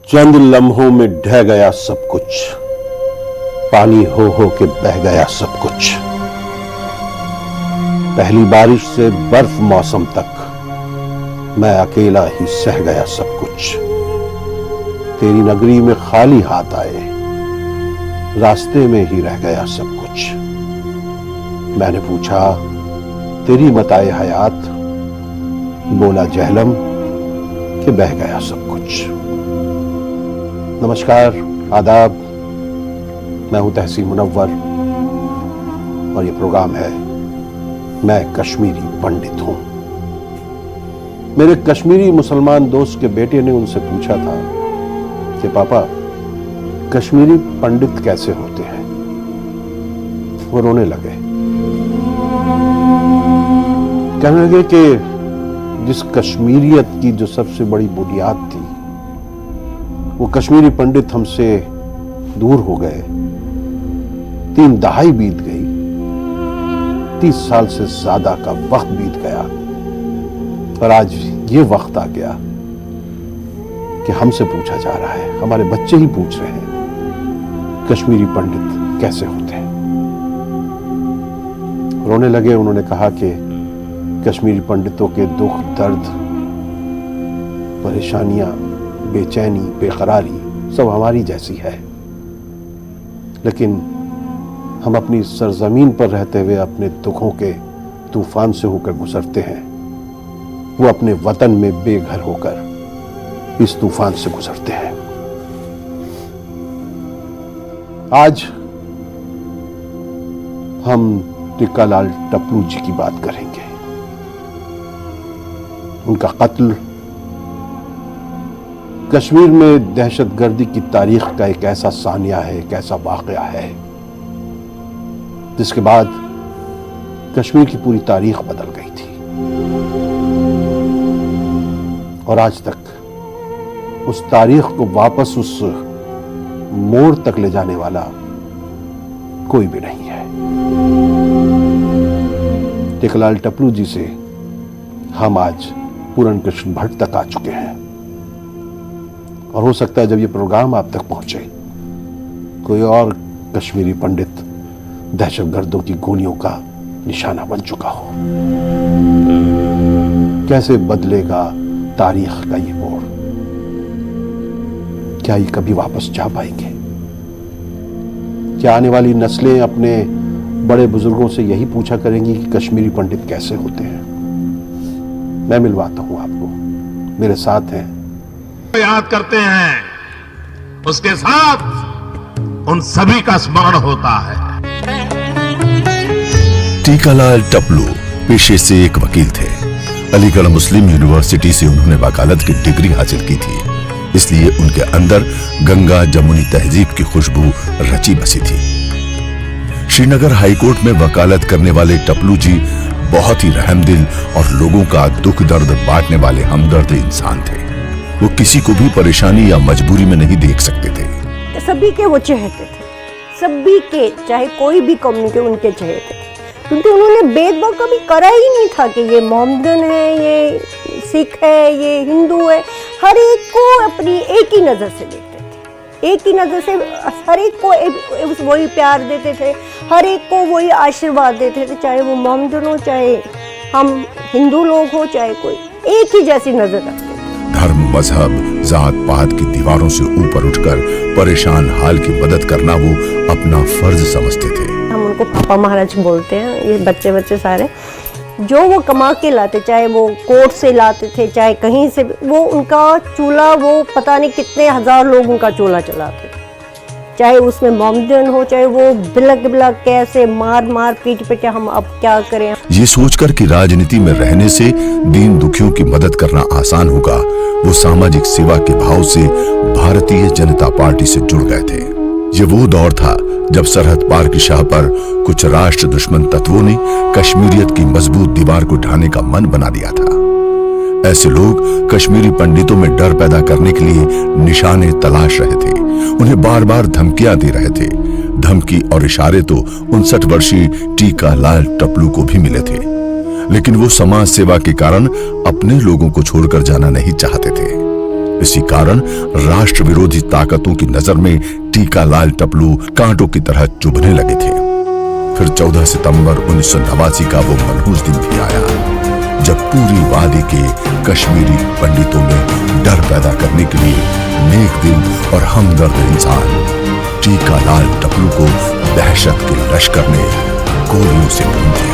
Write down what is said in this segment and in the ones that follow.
चंद लम्हों में ढह गया सब कुछ, पानी हो के बह गया सब कुछ। पहली बारिश से बर्फ मौसम तक मैं अकेला ही सह गया सब कुछ। तेरी नगरी में खाली हाथ आए, रास्ते में ही रह गया सब कुछ। मैंने पूछा तेरी मताए हयात, बोला जहलम कि बह गया सब कुछ। नमस्कार, आदाब, मैं हूं तहसीन मुनव्वर और ये प्रोग्राम है मैं कश्मीरी पंडित हूं। मेरे कश्मीरी मुसलमान दोस्त के बेटे ने उनसे पूछा था कि पापा कश्मीरी पंडित कैसे होते हैं। वो रोने लगे, कहने लगे कि जिस कश्मीरियत की जो सबसे बड़ी बुनियाद थी वो कश्मीरी पंडित हमसे दूर हो गए। 3 दहाई बीत गई, 30 साल से ज्यादा का वक्त बीत गया और आज ये वक्त आ गया कि हमसे पूछा जा रहा है, हमारे बच्चे ही पूछ रहे हैं कश्मीरी पंडित कैसे होते हैं। रोने लगे। उन्होंने कहा कि कश्मीरी पंडितों के दुख, दर्द, परेशानियां, बेचैनी, बेकरारी सब हमारी जैसी है, लेकिन हम अपनी सरजमीन पर रहते हुए अपने दुखों के तूफान से होकर गुजरते हैं। वो अपने वतन में बेघर होकर इस तूफान से गुजरते हैं। आज हम टीकालाल टपलू जी की बात करेंगे। उनका कत्ल कश्मीर में दहशतगर्दी की तारीख का एक ऐसा सानिया है, एक ऐसा वाकया है जिसके बाद कश्मीर की पूरी तारीख बदल गई थी और आज तक उस तारीख को वापस उस मोड़ तक ले जाने वाला कोई भी नहीं है। टीकालाल टपलू जी से हम आज पूरन कृष्ण भट्ट तक आ चुके हैं और हो सकता है जब ये प्रोग्राम आप तक पहुंचे कोई और कश्मीरी पंडित दहशतगर्दों की गोलियों का निशाना बन चुका हो। कैसे बदलेगा तारीख का ये मोड़? क्या ये कभी वापस जा पाएंगे? क्या आने वाली नस्लें अपने बड़े बुजुर्गों से यही पूछा करेंगी कि कश्मीरी पंडित कैसे होते हैं? मैं मिलवाता हूं आपको, मेरे साथ हैं। याद करते हैं, उसके साथ उन सभी का स्मरण होता है। टीकालाल टपलू पेशे से एक वकील थे। अलीगढ़ मुस्लिम यूनिवर्सिटी से उन्होंने वकालत की डिग्री हासिल की थी, इसलिए उनके अंदर गंगा जमुनी तहजीब की खुशबू रची बसी थी। श्रीनगर हाईकोर्ट में वकालत करने वाले टपलू जी बहुत ही रहमदिल और लोगों का दुख दर्द बांटने वाले हमदर्द इंसान थे। वो किसी को भी परेशानी या मजबूरी में नहीं देख सकते थे। सभी के वो चहेते थे, सभी के, चाहे कोई भी कम्युनिटी उनके चहेते थे, क्योंकि उन्होंने भेदभाव कभी करा ही नहीं था कि ये मोहम्मदन है, ये सिख है, ये हिंदू है। हर एक को अपनी एक ही नज़र से देखते थे, एक ही नज़र से हर एक को वही प्यार देते थे, हर एक को वही आशीर्वाद देते थे, चाहे वो मोहम्मदन हो, चाहे हम हिंदू लोग हो, चाहे कोई, एक ही जैसी नज़र रखते थे। धर्म, मजहब, जात पात की दीवारों से ऊपर उठकर परेशान हाल की मदद करना वो अपना फर्ज समझते थे। हम उनको पापा महाराज बोलते हैं। ये बच्चे सारे जो वो कमा के लाते, चाहे वो कोर्ट से लाते थे, चाहे कहीं से, वो उनका चूल्हा, वो पता नहीं कितने हजार लोग उनका चूल्हा चलाते थे, चाहे उसमें मोहम्मदन हो, चाहे वो बिलक कैसे मार पीट के हम अब क्या करें। ये सोचकर कि राजनीति में रहने से दीन दुखियों की मदद करना आसान होगा, वो सामाजिक सेवा के भाव से भारतीय जनता पार्टी से जुड़ गए थे। ये वो दौर था जब सरहद पार की शाह पर कुछ राष्ट्र दुश्मन तत्वों ने कश्मीरियत की मजबूत दीवार को ढाने का मन बना दिया था। ऐसे लोग कश्मीरी पंडितों में डर पैदा करने के लिए निशाने तलाश रहे थे, उन्हें बार बार धमकियां दे रहे थे। धमकी और इशारे तो 59 वर्षीय टीकालाल टपलू को भी मिले थे, लेकिन वो समाज सेवा के कारण अपने लोगों को छोड़कर जाना नहीं चाहते थे। इसी कारण राष्ट्र विरोधी ताकतों की नजर में टीकालाल टपलू कांटों की तरह चुभने लगे थे। फिर 14 सितंबर 1989 का वो मनहूस दिन भी आया जब पूरी वादी के कश्मीरी पंडितों में डर पैदा करने के लिए नेक दिल और हमदर्द इंसान टीकालाल टपलू को दहशत के लश्कर ने गोलियों से भून दिया।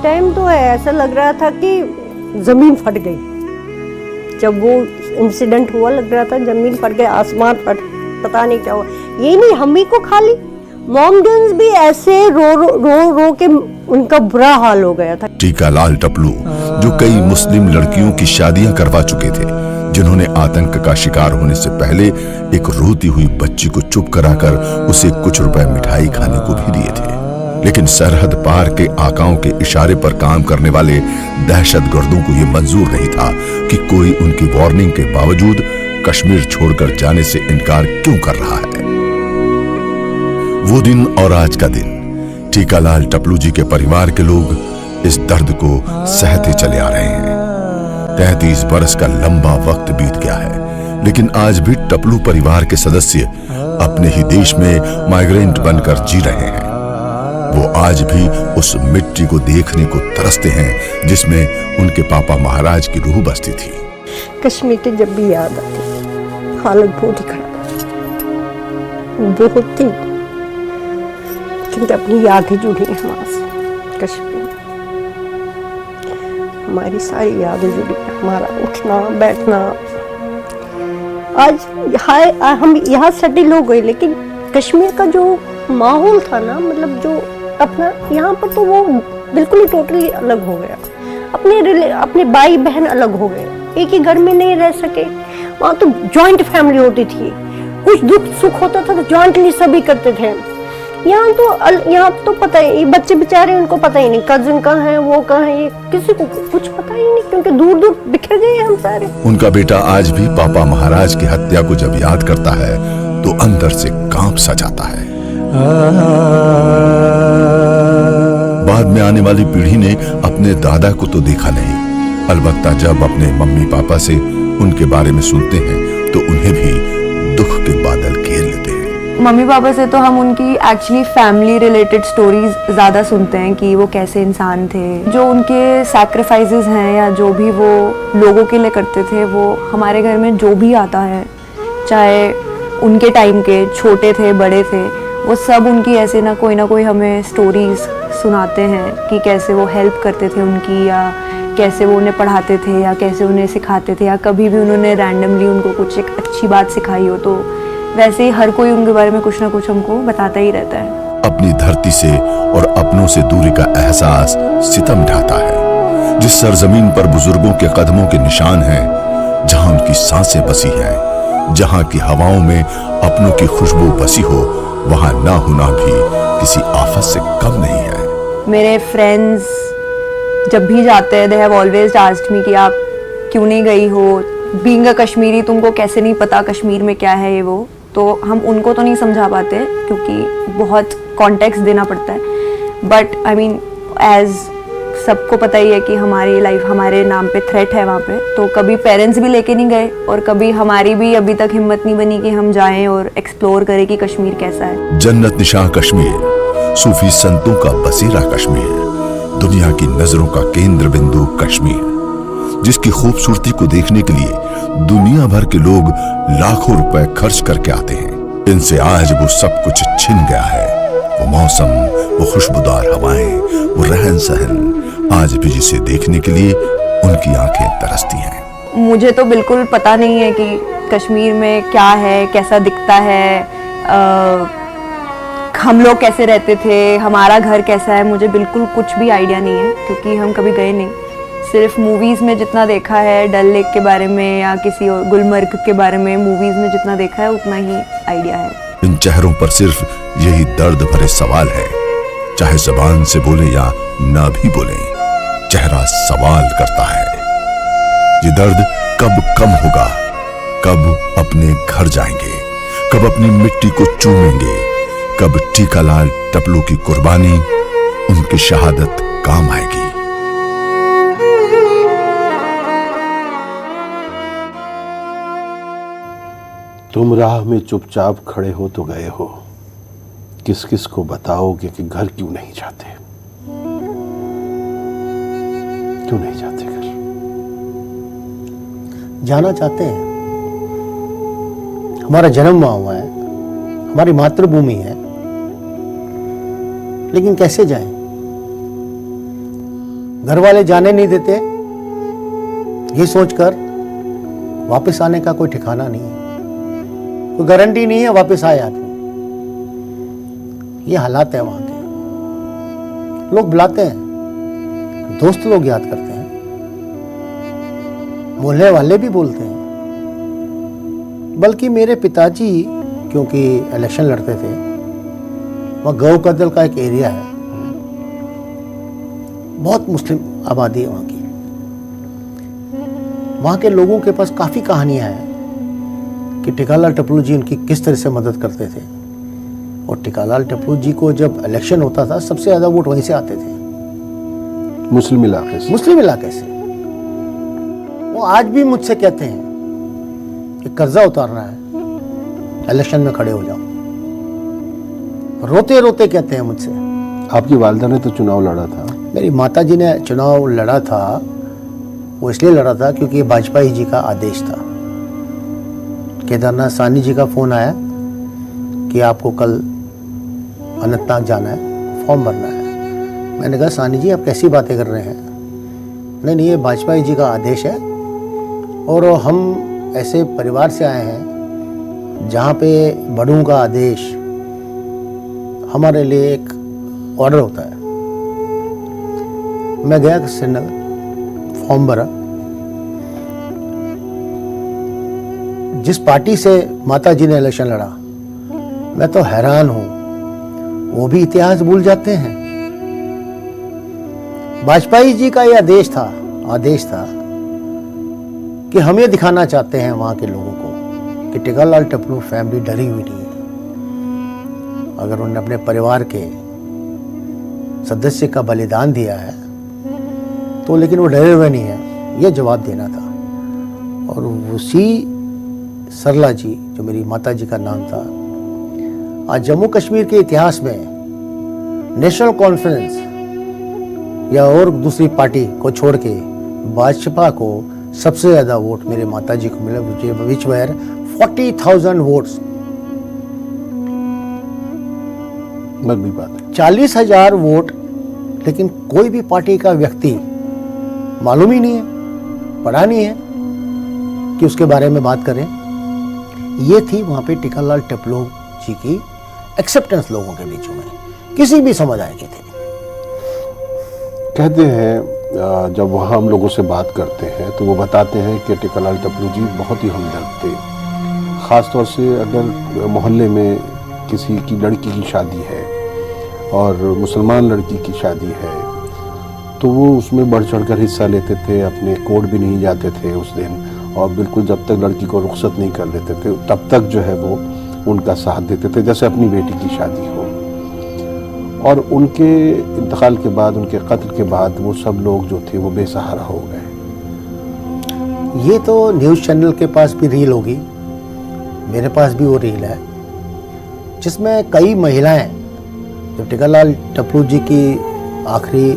टाइम तो ऐसा लग रहा था कि जमीन फट गई। जब वो इंसिडेंट हुआ लग रहा था जमीन फट गई, आसमान फट, पता नहीं क्या हुआ। ये नहीं हम ही को खाली, मोमडन्स भी ऐसे रो के उनका बुरा हाल हो गया था। टीकालाल टपलू जो कई मुस्लिम लड़कियों की शादियां करवा चुके थे, जिन्होंने आतंक का शिकार होने से पहले एक रोती हुई बच्ची को चुप कराकर उसे कुछ रुपए मिठाई खाने को भी दिए थे, लेकिन सरहद पार के आकाओं के इशारे पर काम करने वाले दहशतगर्दों को यह मंजूर नहीं था कि कोई उनकी वार्निंग के बावजूद कश्मीर छोड़कर जाने से इनकार क्यों कर रहा है। वो दिन और आज का दिन, टीकालाल टपलू जी के परिवार के लोग इस दर्द को सहते चले आ रहे हैं। 33 बरस का लंबा वक्त बीत गया है, लेकिन आज भी टपलू परिवार के सदस्य अपने ही देश में माइग्रेंट बनकर जी रहे हैं। वो आज भी उस मिट्टी को देखने को तरसते हैं जिसमें उनके पापा महाराज की रूह बसती थी। कश्मीर की जब भी याद आती हालत बहुत ही खराब, बहुत ही, क्योंकि अपनी यादें जुड़ी हैं हमारे से। कश्मीर हमारी सारी यादें जुड़ी हैं, हमारा उठना बैठना। आज हम यहाँ सेटल हो गए, लेकिन कश्मीर का जो माहौल था ना, मतलब जो अपना यहाँ पर, तो वो बिल्कुल ही टोटली अलग हो गया। अपने भाई बहन अलग हो गए, एक ही घर में नहीं रह सके। वहाँ तो जॉइंट फैमिली होती थी, कुछ दुख सुख होता था तो जॉइंटली सभी करते थे। यहाँ तो पता ही, ये बच्चे बेचारे, उनको पता ही नहीं कजिन कहाँ है, वो कहाँ है, ये किसी को कुछ पता ही नहीं, क्योंकि दूर दूर बिखर गए हम सारे। उनका बेटा आज भी पापा महाराज की हत्या को जब याद करता है तो अंदर से कांप सा जाता है। बाद में आने वाली पीढ़ी ने अपने दादा को तो देखा नहीं, अलबत्ता जब अपने मम्मी पापा से उनके बारे में सुनते हैं तो उन्हें भी दुख के बादल घेर लेते हैं। मम्मी पापा से तो हम उनकी एक्चुअली फैमिली रिलेटेड स्टोरीज ज़्यादा सुनते हैं कि वो कैसे इंसान थे, जो उनके सैक्रिफाइसेस हैं या जो भी वो लोगों के लिए करते थे, वो हमारे घर में जो भी आता है, चाहे उनके टाइम के छोटे थे बड़े थे, वो सब उनकी ऐसे ना कोई हमें स्टोरीज सुनाते हैं कि कैसे वो हेल्प करते थे उनकी, या कैसे वो उन्हें पढ़ाते थे, या कैसे उन्हें सिखाते थे, या कभी भी उन्होंने रैंडमली उनको कुछ एक अच्छी बात सिखाई हो, तो वैसे ही हर कोई उनके बारे में कुछ ना कुछ हमको बताता ही रहता है। अपनी धरती से और अपनों से दूरी का एहसास सितम ढाता है। जिस सरजमीन पर बुजुर्गों के कदमों के निशान हैं, जहां उनकी सांसें बसी हैं, जहां की हवाओं में अपनों की खुशबू बसी हो, वहां ना होना भी किसी आफत से कम नहीं है। मेरे फ्रेंड्स जब भी जाते हैं, they have always asked me कि आप क्यों नहीं गई हो, बीइंग अ कश्मीरी तुमको कैसे नहीं पता कश्मीर में क्या है ये वो। तो हम उनको तो नहीं समझा पाते क्योंकि बहुत कॉन्टेक्स्ट देना पड़ता है, बट आई मीन एज सबको पता ही है कि हमारी लाइफ हमारे नाम पे थ्रेट है वहाँ पे, तो कभी पेरेंट्स भी लेके नहीं गए और कभी हमारी भी अभी तक हिम्मत नहीं बनी कि हम जाएं और एक्सप्लोर करें कि कश्मीर कैसा है। जन्नत निशां कश्मीर, सूफी संतों का बसेरा कश्मीर, दुनिया की नजरों का केंद्र बिंदु कश्मीर, जिसकी खूबसूरती को देखने के लिए दुनिया भर के लोग लाखों रुपए खर्च करके आते हैं। इनसे आज वो सब कुछ छिन गया है। वो मौसम, वो खुशबूदार हवाएं, वो रहन सहन, आज भी जिसे देखने के लिए उनकी आंखें तरसती हैं। मुझे तो बिल्कुल पता नहीं है कि कश्मीर में क्या है, कैसा दिखता है, हम लोग कैसे रहते थे, हमारा घर कैसा है, मुझे बिल्कुल कुछ भी आइडिया नहीं है, क्योंकि हम कभी गए नहीं। सिर्फ मूवीज़ में जितना देखा है डल लेक के बारे में या किसी और गुलमर्ग के बारे में, मूवीज़ में जितना देखा है उतना ही आइडिया है। इन चेहरों पर सिर्फ यही दर्द भरे सवाल है, चाहे जबान से बोले या ना भी बोले, चेहरा सवाल करता है। ये दर्द कब कम होगा, कब अपने घर जाएंगे, कब अपनी मिट्टी को चूमेंगे, कब टीकालाल टपलू की कुर्बानी, उनकी शहादत काम आएगी। तुम राह में चुपचाप खड़े हो तो गए हो, किस किस को बताओगे कि घर क्यों नहीं जाते, क्यों नहीं जाते घर? जाना चाहते हैं, हमारा जन्म वहां हुआ है, हमारी मातृभूमि है, लेकिन कैसे जाएं? घर वाले जाने नहीं देते, ये सोचकर वापस आने का कोई ठिकाना नहीं है, कोई गारंटी नहीं है वापस आए आदमी। ये हालात है वहां के। लोग बुलाते हैं, दोस्त लोग याद करते हैं, मोहल्ले वाले भी बोलते हैं, बल्कि मेरे पिताजी क्योंकि इलेक्शन लड़ते थे, वहाँ गौ कदल का एक एरिया है, बहुत मुस्लिम आबादी है वहाँ की। वहाँ के लोगों के पास काफ़ी कहानियाँ हैं कि टीकालाल टपलू जी उनकी किस तरह से मदद करते थे। और टीकालाल टपलू जी को जब इलेक्शन होता था, सबसे ज़्यादा वोट वहीं से आते थे, मुस्लिम इलाके से। मुस्लिम इलाके से। वो आज भी मुझसे कहते हैं कि कर्जा उतारना है, इलेक्शन में खड़े हो जाओ। रोते रोते कहते हैं मुझसे। आपकी वालिदा ने तो चुनाव लड़ा था। मेरी माताजी ने चुनाव लड़ा था, वो इसलिए लड़ा था क्योंकि ये वाजपेयी जी का आदेश था। केदारनाथ साहनी जी का फ़ोन आया कि आपको कल अनंतनाग जाना है, फॉर्म भरना है। मैंने कहा साहनी जी आप कैसी बातें कर रहे हैं? नहीं नहीं, ये वाजपेयी जी का आदेश है और हम ऐसे परिवार से आए हैं जहाँ पे बड़ों का आदेश हमारे लिए एक ऑर्डर होता है। मैं गया श्रीनगर, फॉर्म भरा। जिस पार्टी से माता जी ने इलेक्शन लड़ा, मैं तो हैरान हूं, वो भी इतिहास भूल जाते हैं। वाजपेयी जी का यह आदेश था कि हम ये दिखाना चाहते हैं वहां के लोगों को कि टीकालाल टपलू फैमिली डरी हुई नहीं है। अगर उन्होंने अपने परिवार के सदस्य का बलिदान दिया है तो लेकिन वो डरे हुए नहीं है, ये जवाब देना था। और उसी सरला जी, जो मेरी माता जी का नाम था, आज जम्मू कश्मीर के इतिहास में नेशनल कॉन्फ्रेंस या और दूसरी पार्टी को छोड़ के भाजपा को सबसे ज्यादा वोट मेरे माता जी को मिले, विच वेयर 40,000 वोट्स। बड़ी बात है। 40,000 वोट, लेकिन कोई भी पार्टी का व्यक्ति मालूम ही नहीं है, पढ़ा नहीं है कि उसके बारे में बात करें। ये थी वहाँ पे टीकालाल टपलू जी की एक्सेप्टेंस लोगों के बीच में, किसी भी समुदाय के थे। कहते हैं जब वहाँ हम लोगों से बात करते हैं तो वो बताते हैं कि टीकालाल टपलू जी बहुत ही हमदर्द थे। ख़ास तौर से अगर मोहल्ले में किसी की लड़की की शादी है और मुसलमान लड़की की शादी है तो वो उसमें बढ़ चढ़ कर हिस्सा लेते थे। अपने कोर्ट भी नहीं जाते थे उस दिन, और बिल्कुल जब तक लड़की को रुखसत नहीं कर लेते थे तब तक जो है वो उनका साथ देते थे, जैसे अपनी बेटी की शादी हो। और उनके इंतकाल के बाद, उनके कत्ल के बाद वो सब लोग जो थे वो बेसहारा हो गए। ये तो न्यूज़ चैनल के पास भी रील होगी, मेरे पास भी वो रील है, जिसमें कई महिलाएं जब टीकालाल टपलू जी की आखिरी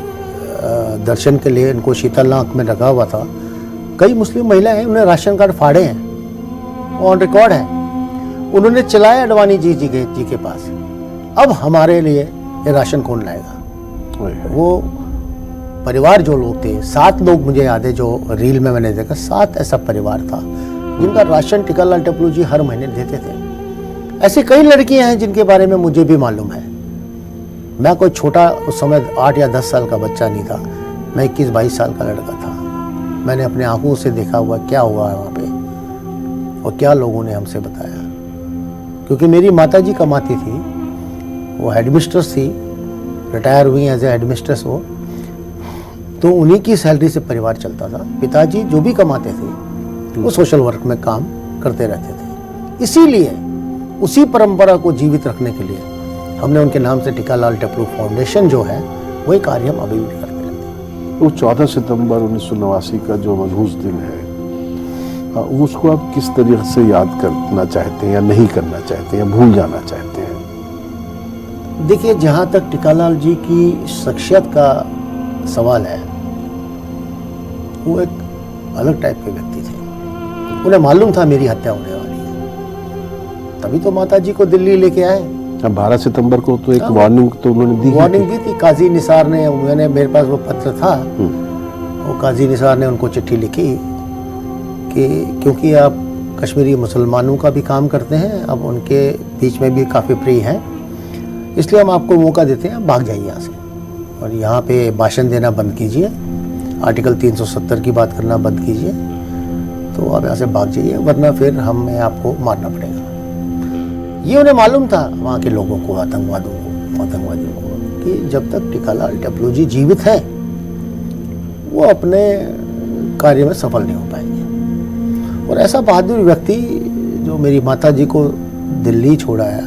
दर्शन के लिए इनको शीतलनाथ में रखा हुआ था, कई मुस्लिम महिलाएं उन्हें राशन कार्ड फाड़े हैं, ऑन रिकॉर्ड है। उन्होंने चलाया अडवाणी जी के पास, अब हमारे लिए ये राशन कौन लाएगा। वो परिवार जो लोग थे, 7 लोग मुझे याद है जो रील में मैंने देखा, 7 ऐसा परिवार था जिनका राशन टिकालाल टपलू जी हर महीने देते थे। ऐसी कई लड़कियां हैं जिनके बारे में मुझे भी मालूम है। मैं कोई छोटा उस समय 8 या 10 साल का बच्चा नहीं था, मैं 21-22 साल का लड़का था। मैंने अपने आंखों से देखा हुआ क्या हुआ है वहाँ पे और क्या लोगों ने हमसे बताया। क्योंकि मेरी माता जी कमाती थी, वो हेडमिस्ट्रेस थी, रिटायर हुई एज ए हेडमिस्ट्रेस वो, तो उन्हीं की सैलरी से परिवार चलता था। पिताजी जो भी कमाते थे वो सोशल वर्क में काम करते रहते थे। इसीलिए उसी परंपरा को जीवित रखने के लिए हमने उनके नाम से टिकालाल टपलू फाउंडेशन जो है वही कार्य हम अभी भी करते रहते हैं। वो 14 सितंबर 1989 का जो मनहूस दिन है, उसको आप किस तरीके से याद करना चाहते हैं या नहीं करना चाहते हैं या भूल जाना चाहते हैं? देखिए, जहाँ तक टिकालाल जी की शख्सियत का सवाल है, वो एक अलग टाइप के व्यक्ति थे। उन्हें मालूम था मेरी हत्या होने वाली है, तभी तो माता जी को दिल्ली लेके आए। अब 12 सितंबर को तो एक वार्निंग तो उन्होंने दी, वार्निंग दी थी। काजी निसार ने, मैंने मेरे पास वो पत्र था, वो काजी निसार ने उनको चिट्ठी लिखी कि क्योंकि आप कश्मीरी मुसलमानों का भी काम करते हैं, अब उनके बीच में भी काफ़ी प्रिय हैं, इसलिए हम आपको मौका देते हैं, भाग जाइए यहाँ से और यहाँ पे भाषण देना बंद कीजिए, आर्टिकल 370 की बात करना बंद कीजिए, तो आप यहाँ से भाग जाइए, वरना फिर हमें आपको मारना पड़ेगा। ये उन्हें मालूम था वहाँ के लोगों को, आतंकवादियों को, कि जब तक टिकालाल टपलू जी जीवित हैं वो अपने कार्य में सफल नहीं हो पाएंगे। और ऐसा बहादुर व्यक्ति जो मेरी माता जी को दिल्ली छोड़ाया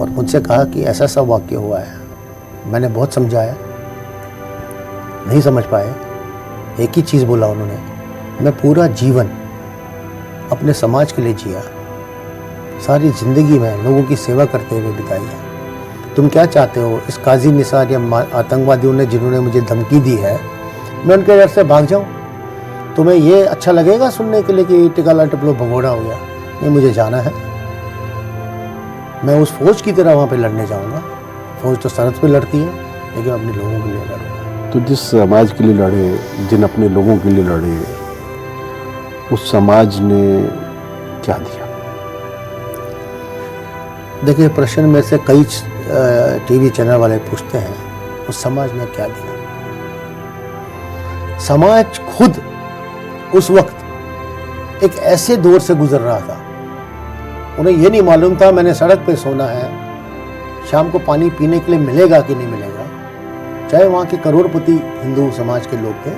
और मुझसे कहा कि ऐसा सब वाक्य हुआ है, मैंने बहुत समझाया, नहीं समझ पाए। एक ही चीज़ बोला उन्होंने, मैं पूरा जीवन अपने समाज के लिए जिया, सारी ज़िंदगी में लोगों की सेवा करते हुए बिताई है। तुम क्या चाहते हो, इस काजी निसार या आतंकवादियों ने जिन्होंने मुझे धमकी दी है, मैं उनके डर से भाग जाऊं? तुम्हें ये अच्छा लगेगा सुनने के लिए कि टिकालाल टपलू भगोड़ा हो गया? नहीं, मुझे जाना है, मैं उस फौज की तरह वहाँ पे लड़ने जाऊँगा। फौज तो सरहद पे लड़ती है, लेकिन अपने लोगों के लिए लड़ूंगा। तो जिस समाज के लिए लड़े, जिन अपने लोगों के लिए लड़े, उस समाज ने क्या दिया? देखिए, प्रश्न में से कई टीवी चैनल वाले पूछते हैं, उस समाज ने क्या दिया? समाज खुद उस वक्त एक ऐसे दौर से गुजर रहा था, उन्हें यह नहीं मालूम था मैंने सड़क पे सोना है, शाम को पानी पीने के लिए मिलेगा कि नहीं मिलेगा, चाहे वहाँ के करोड़पति हिंदू समाज के लोग थे।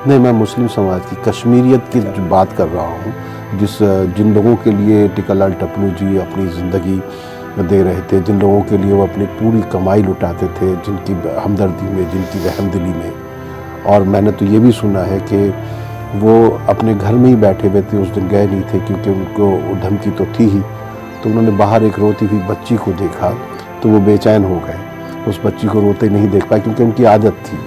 नहीं, मैं मुस्लिम समाज की, कश्मीरियत की जो बात कर रहा हूँ, जिन लोगों के लिए टिकालाल टपलू जी अपनी ज़िंदगी दे रहे थे, जिन लोगों के लिए वो अपनी पूरी कमाई लुटाते थे, जिनकी हमदर्दी में, जिनकी रहमदिली में। और मैंने तो ये भी सुना है कि वो अपने घर में ही बैठे हुए थे, उस दिन गए नहीं थे क्योंकि उनको धमकी तो थी ही। तो उन्होंने बाहर एक रोती हुई बच्ची को देखा तो वो बेचैन हो गए, उस बच्ची को रोते नहीं देख पाए, क्योंकि उनकी आदत थी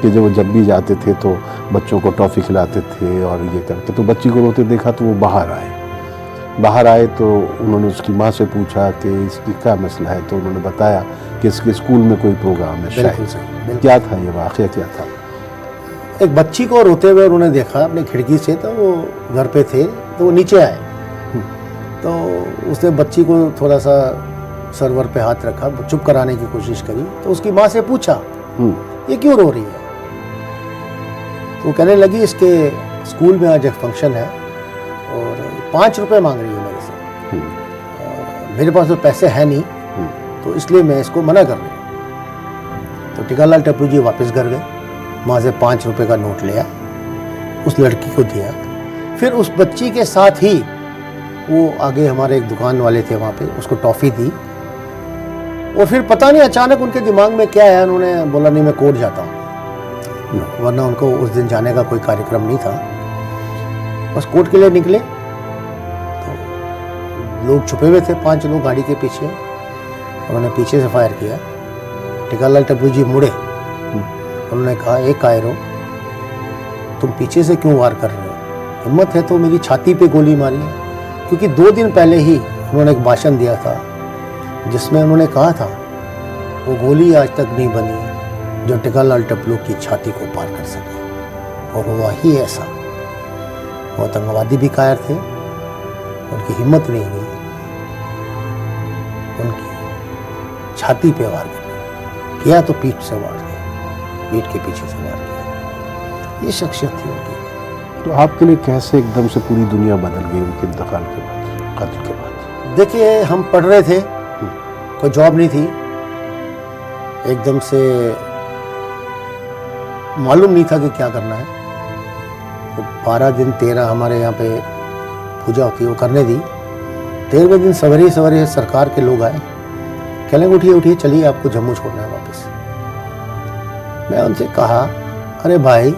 कि जब भी जाते थे तो बच्चों को टॉफ़ी खिलाते थे और ये करते। तो बच्ची को रोते देखा तो वो बाहर आए तो उन्होंने उसकी माँ से पूछा कि इसकी क्या मसला है, तो उन्होंने बताया कि इसके स्कूल में कोई प्रोग्राम है शायद। क्या था ये वाक़या, क्या था? एक बच्ची को रोते हुए उन्होंने देखा अपनी खिड़की से, तो वो घर पे थे, तो वो नीचे आए, तो उसने बच्ची को थोड़ा सा सरवर पे हाथ रखा, चुप कराने की कोशिश करी, तो उसकी माँ से पूछा ये क्यों रो रही है? तो वो कहने लगी इसके स्कूल में आज एक फंक्शन है और 5 रुपए मांग रही है मेरे से, मेरे पास तो पैसे हैं नहीं, तो इसलिए मैं इसको मना कर रही हूँ। तो टिकालाल टपलू जी वापस घर गए, वहाँ से 5 रुपए का नोट लिया, उस लड़की को दिया, फिर उस बच्ची के साथ ही वो आगे हमारे एक दुकान वाले थे वहाँ पे, उसको टॉफ़ी दी। और फिर पता नहीं अचानक उनके दिमाग में क्या है, उन्होंने बोला नहीं मैं कोर्ट जाता हूँ, वरना उनको उस दिन जाने का कोई कार्यक्रम नहीं था। बस कोर्ट के लिए निकले तो लोग छुपे हुए थे, 5 लोग गाड़ी के पीछे, उन्होंने पीछे से फायर किया। टिकालाल टपलू जी मुड़े उन्होंने कहा, एक कायरो, तुम पीछे से क्यों वार कर रहे हो? हिम्मत है तो मेरी छाती पे गोली मारी है। क्योंकि 2 दिन पहले ही उन्होंने एक भाषण दिया था जिसमें उन्होंने कहा था वो गोली आज तक नहीं बनी जो टिकालाल टपलू की छाती को पार कर सके, और हुआ ही ऐसा। वो आतंकवादी भी कायर थे, उनकी हिम्मत नहीं हुई उनकी छाती पे वार करने किया, तो पीठ से वार किया, पीठ के पीछे से वार किया। ये शख्सियत थी उनकी। तो आपके लिए कैसे एकदम से पूरी दुनिया बदल गई उनके इंतकाल के बाद, कत्ल के बाद? देखिए, हम पढ़ रहे थे, कोई जॉब नहीं थी, एकदम से मालूम नहीं था कि क्या करना है। तो 12 दिन 13 हमारे यहाँ पे पूजा होती है, वो करने दी। 13वें दिन सवेरे सवेरे सरकार के लोग आए, कहने उठिए उठिए, चलिए आपको जम्मू छोड़ना है वापस। मैं उनसे कहा, अरे भाई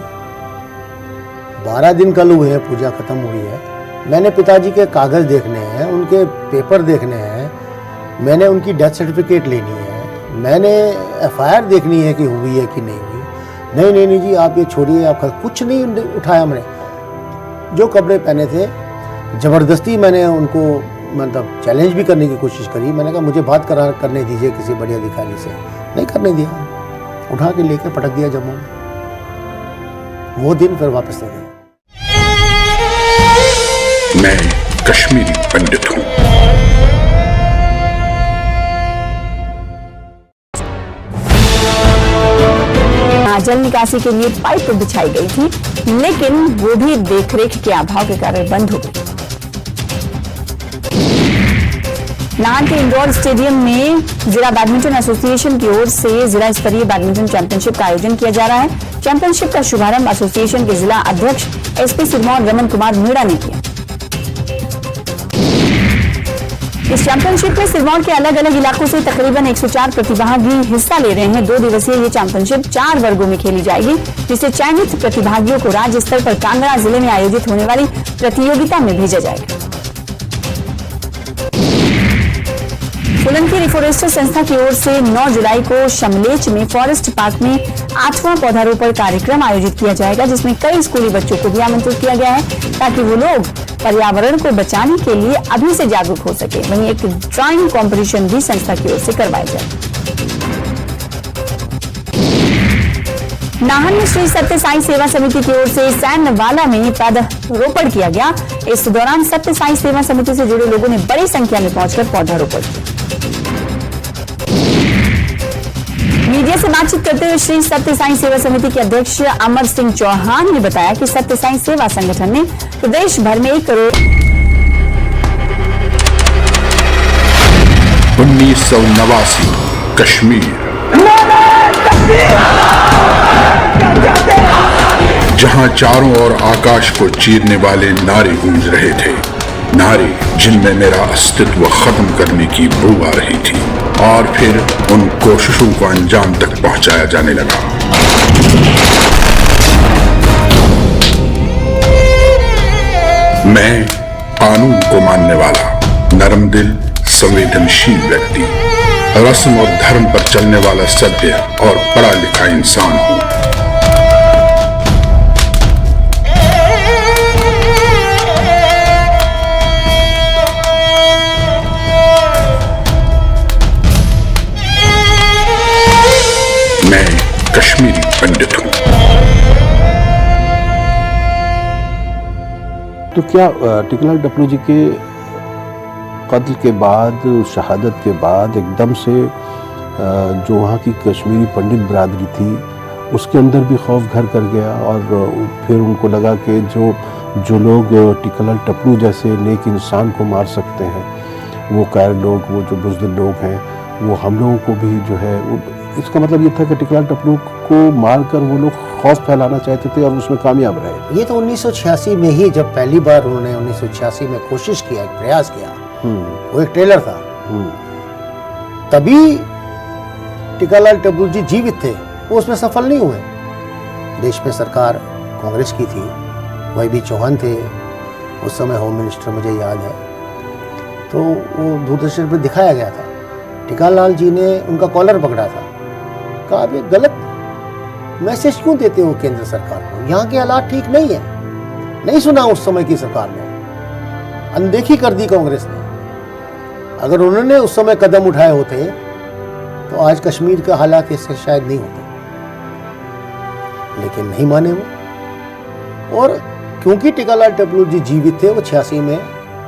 12 दिन कल हुए हैं, पूजा खत्म हुई है, मैंने पिताजी के कागज़ देखने हैं, उनके पेपर देखने हैं, मैंने उनकी डेथ सर्टिफिकेट लेनी है, मैंने FIR देखनी है कि हुई है कि नहीं हुई। नहीं जी, आप ये छोड़िए, आप कुछ नहीं उठाया। मैंने जो कपड़े पहने थे ज़बरदस्ती मैंने उनको मतलब चैलेंज भी करने की कोशिश करी। मैंने कहा मुझे बात करने दीजिए किसी बड़े अधिकारी से, नहीं करने दिया, उठा के लेके पटक दिया जम्मू में। वो दिन फिर वापस नहीं गए। मैं कश्मीरी पंडित हूँ। जल निकासी के लिए पाइप तो बिछाई गई थी, लेकिन वो भी देखरेख के अभाव के कारण बंद हो गई। नाहन के इंडोर स्टेडियम में जिला बैडमिंटन एसोसिएशन की ओर से जिला स्तरीय बैडमिंटन चैंपियनशिप का आयोजन किया जा रहा है। चैंपियनशिप का शुभारंभ एसोसिएशन के जिला अध्यक्ष SP सिरमौर रमन कुमार मीणा ने किया। इस चैंपियनशिप में सिरमौर के अलग अलग इलाकों से तकरीबन 104 प्रतिभागी हिस्सा ले रहे हैं। 2 दिवसीय ये चैंपियनशिप 4 वर्गों में खेली जाएगी, जिससे चयनित प्रतिभागियों को राज्य स्तर पर कांगड़ा जिले में आयोजित होने वाली प्रतियोगिता में भेजा जाएगा। फुलनकी रिफोरेस्टर संस्था की ओर से 9 जुलाई को शमलेच में फॉरेस्ट पार्क में 8वां पौधारोपण कार्यक्रम आयोजित किया जाएगा, जिसमें कई स्कूली बच्चों को भी आमंत्रित किया गया है ताकि वो लोग पर्यावरण को बचाने के लिए अभी से जागरूक हो सके। वहीं एक ड्राइंग कंपटीशन भी संस्था की ओर से करवाया जाए। नाहन में श्री सत्य साई सेवा समिति की ओर से सैनवाला में पौधारोपण किया गया। इस दौरान सत्य साई सेवा समिति से जुड़े लोगों ने बड़ी संख्या में पहुंचकर पौधारोपण किया। मीडिया से बातचीत करते हुए श्री सत्य साई सेवा समिति के अध्यक्ष अमर सिंह चौहान ने बताया कि सत्य साई सेवा संगठन ने प्रदेश भर में 1 करोड़ 1989 कश्मीर, जहां चारों ओर आकाश को चीरने वाले नारे गूंज रहे थे, नारे जिनमें मेरा अस्तित्व खत्म करने की बू आ रही थी, और फिर उन कोशिशों को अंजाम तक पहुंचाया जाने लगा। मैं कानून को मानने वाला, नरम दिल, संवेदनशील व्यक्ति, रस्म और धर्म पर चलने वाला सभ्य और पढ़ा लिखा इंसान हूं। मैं कश्मीरी पंडित हूं। तो क्या टिकलाल टपलू जी के कत्ल के बाद, शहादत के बाद एकदम से जो वहाँ की कश्मीरी पंडित बरादरी थी उसके अंदर भी खौफ घर कर गया, और फिर उनको लगा कि जो लोग टिकलाल टपलू जैसे नेक इंसान को मार सकते हैं, वो कायर लोग, वो जो बुज़दिल लोग हैं, वो हम लोगों को भी जो है, इसका मतलब ये था कि टिकलाल टपलू को मारकर वो लोग खौफ फैलाना चाहते थे और उसमें कामयाब रहे। ये तो 1986 में ही, जब पहली बार उन्होंने 1986 में कोशिश किया, एक प्रयास किया, वो एक ट्रेलर था, तभी टिकालाल टपलू जी जीवित थे, वो उसमें सफल नहीं हुए। देश में सरकार कांग्रेस की थी, YB चौहान थे उस समय होम मिनिस्टर, मुझे याद है। तो वो दूरदर्शन पर दिखाया गया था, टिकालाल जी ने उनका कॉलर पकड़ा था, कहा ये गलत मैसेज क्यों देते हो केंद्र सरकार को? यहाँ के हालात ठीक नहीं है। नहीं सुना उस समय की सरकार ने, अनदेखी कर दी कांग्रेस ने। अगर उन्होंने उस समय कदम उठाए होते तो आज कश्मीर का हालात इससे शायद नहीं होते, लेकिन नहीं माने वो। और क्योंकि टीकालाल टप्पू जी जीवित थे, वो 86 में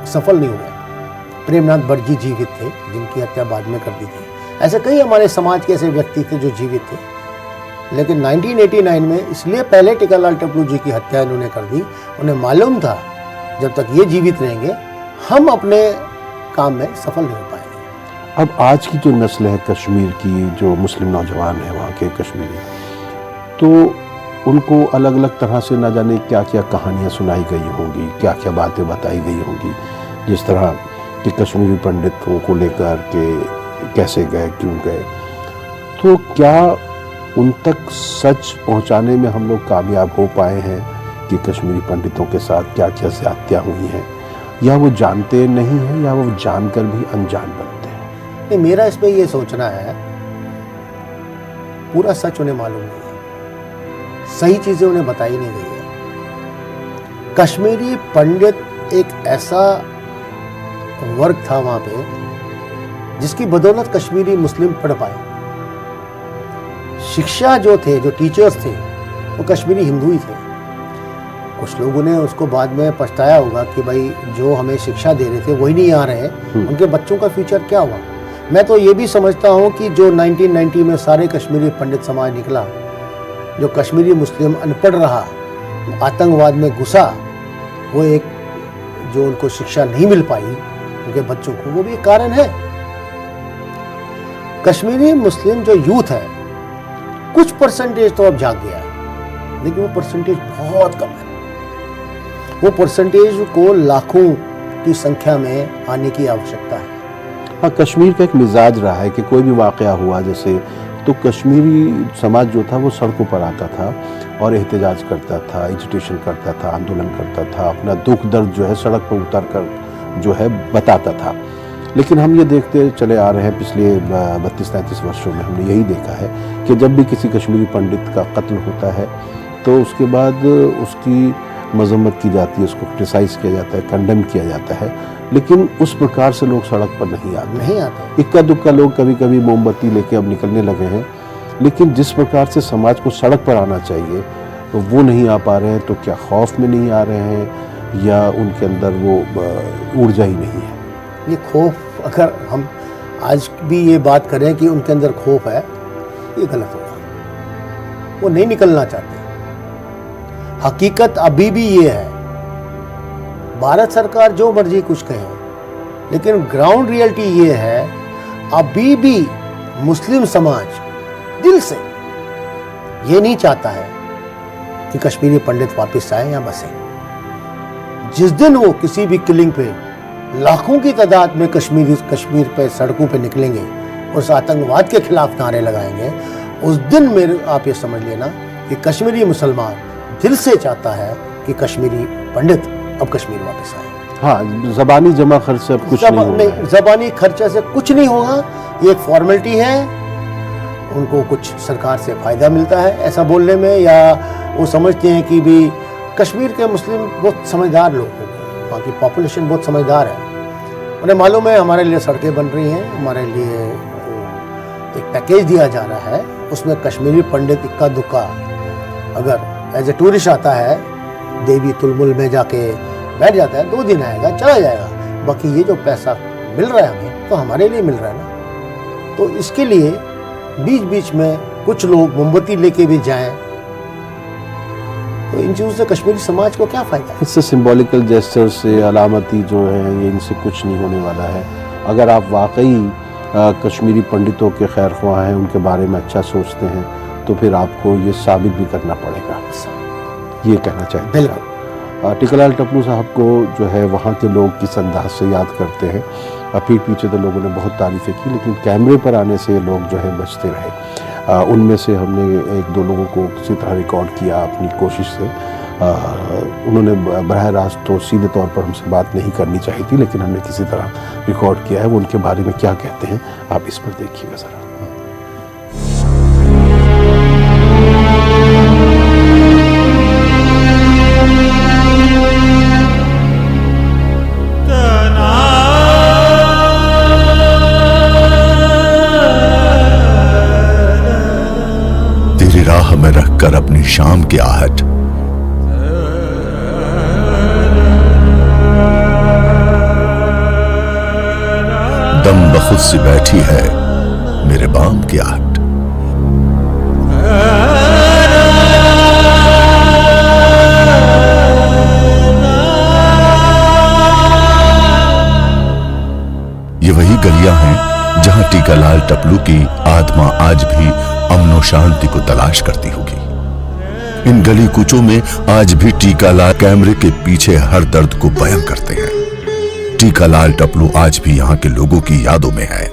सफल नहीं हुए। प्रेमनाथ भट्ट जी जीवित थे, जिनकी हत्या बाद में कर दी थी। ऐसे कई हमारे समाज के ऐसे व्यक्ति थे जो जीवित थे, लेकिन 1989 में इसलिए पहले टीकालाल टप्पू जी की हत्या इन्होंने कर दी। उन्हें मालूम था जब तक ये जीवित रहेंगे हम अपने काम में सफल नहीं हो पाएंगे। अब आज की जो नस्ल है कश्मीर की, जो मुस्लिम नौजवान है वहाँ के कश्मीरी, तो उनको अलग अलग तरह से ना जाने क्या क्या कहानियाँ सुनाई गई होंगी, क्या क्या बातें बताई गई होंगी। जिस तरह कि कश्मीरी पंडितों को लेकर के कैसे गए, क्यों गए, तो क्या उन तक सच पहुंचाने में हम लोग कामयाब हो पाए हैं कि कश्मीरी पंडितों के साथ क्या क्या ज़्यादतियाँ हुई हैं, या वो जानते नहीं हैं, या वो जानकर भी अनजान बनते हैं? नहीं, मेरा इसमें ये सोचना है, पूरा सच उन्हें मालूम नहीं है, सही चीज़ें उन्हें बताई नहीं गई है। कश्मीरी पंडित एक ऐसा वर्ग था वहाँ पे जिसकी बदौलत कश्मीरी मुस्लिम पढ़ पाए। शिक्षा जो थे, जो टीचर्स थे, वो कश्मीरी हिंदू ही थे। कुछ लोगों ने उसको बाद में पछताया होगा कि भाई जो हमें शिक्षा दे रहे थे वही नहीं आ रहे हैं, उनके बच्चों का फ्यूचर क्या हुआ। मैं तो ये भी समझता हूँ कि जो 1990 में सारे कश्मीरी पंडित समाज निकला, जो कश्मीरी मुस्लिम अनपढ़ रहा, आतंकवाद में घुसा, वो एक जो उनको शिक्षा नहीं मिल पाई उनके बच्चों को, वो भी एक कारण है। कश्मीरी मुस्लिम जो यूथ है, कुछ परसेंटेज तो अब जाग गया है, लेकिन वो परसेंटेज बहुत कम है। वो परसेंटेज को लाखों की संख्या में आने की आवश्यकता है। हाँ, कश्मीर का एक मिजाज रहा है कि कोई भी वाक़या हुआ जैसे, तो कश्मीरी समाज जो था वो सड़कों पर आता था और एहतजाज करता था, एजिटेशन करता था, आंदोलन करता था, अपना दुख दर्द जो है सड़क पर उतर कर जो है बताता था। लेकिन हम ये देखते चले आ रहे हैं पिछले 32-33 वर्षों में, हमने यही देखा है कि जब भी किसी कश्मीरी पंडित का कत्ल होता है तो उसके बाद उसकी मजम्मत की जाती है, उसको क्रिटिसाइज़ किया जाता है, कंडेम किया जाता है, लेकिन उस प्रकार से लोग सड़क पर नहीं आते। इक्का दुक्का लोग कभी कभी मोमबत्ती लेके अब निकलने लगे हैं, लेकिन जिस प्रकार से समाज को सड़क पर आना चाहिए तो वो नहीं आ पा रहे हैं। तो क्या खौफ में नहीं आ रहे हैं, या उनके अंदर वो ऊर्जा ही नहीं है? ये खौफ, अगर हम आज भी ये बात करें कि उनके अंदर खौफ है, ये गलत होगा। वो नहीं निकलना चाहते। हकीकत अभी भी ये है, भारत सरकार जो मर्जी कुछ कहे, लेकिन ग्राउंड रियलिटी ये है, अभी भी मुस्लिम समाज दिल से ये नहीं चाहता है कि कश्मीरी पंडित वापस आए या बसे। जिस दिन वो किसी भी किलिंग पे लाखों की तादाद में कश्मीर पे सड़कों पे निकलेंगे, उस आतंकवाद के खिलाफ नारे लगाएंगे, उस दिन मेरे आप ये समझ लेना कि कश्मीरी मुसलमान दिल से चाहता है कि कश्मीरी पंडित अब कश्मीर वापस आए। हाँ, ज़बानी जमा खर्च से अब कुछ नहीं होगा। ज़बानी खर्चा से कुछ नहीं होगा, ये एक फॉर्मेलिटी है। उनको कुछ सरकार से फ़ायदा मिलता है ऐसा बोलने में, या वो समझते हैं कि भी कश्मीर के मुस्लिम बहुत समझदार लोग हैं, वहाँ की पॉपुलेशन बहुत समझदार है। उन्हें मालूम है हमारे लिए सड़कें बन रही हैं, हमारे लिए एक पैकेज दिया जा रहा है, उसमें कश्मीरी पंडित इक्का दुक्का अगर एज ए टूरिस्ट आता है, देवी तुलमुल में जाके बैठ जाता है, 2 दिन आएगा, चला जाएगा। बाकी ये जो पैसा मिल रहा है हमें, तो हमारे लिए मिल रहा है ना। तो इसके लिए बीच बीच में कुछ लोग मोमबत्ती लेके भी जाएं, तो इन चीज़ों से कश्मीरी समाज को क्या फ़ायदा है? इससे सिंबॉलिकल जेस्चर से, अलामती जो है, ये इनसे कुछ नहीं होने वाला है। अगर आप वाकई कश्मीरी पंडितों के खैर ख्वाह हैं, उनके बारे में अच्छा सोचते हैं, तो फिर आपको ये साबित भी करना पड़ेगा, ये कहना चाहिए। बिल्कुल। टीकालाल टप्पू साहब को जो है वहाँ के लोग किस अंदाज से याद करते हैं। पीठ पीछे तो लोगों ने बहुत तारीफ़ें की, लेकिन कैमरे पर आने से लोग जो है बचते रहे। उनमें से हमने 1-2 लोगों को किसी तरह रिकॉर्ड किया अपनी कोशिश से। उन्होंने बराह रास्त तो सीधे तौर पर हमसे बात नहीं करनी चाहिए थी, लेकिन हमने किसी तरह रिकॉर्ड किया है। वो उनके बारे में क्या कहते हैं, आप इस पर देखिएगा ज़रा। पर अपनी शाम की आहट। दम बखुद सी बैठी है मेरे बाम की आहट। ये वही गलियां हैं जहां टीकालाल टपलू की आत्मा आज भी अमन और शांति को तलाश करती होगी। इन गली कूचों में आज भी टीकालाल कैमरे के पीछे हर दर्द को बयां करते हैं। टीकालाल टपलू आज भी यहाँ के लोगों की यादों में है।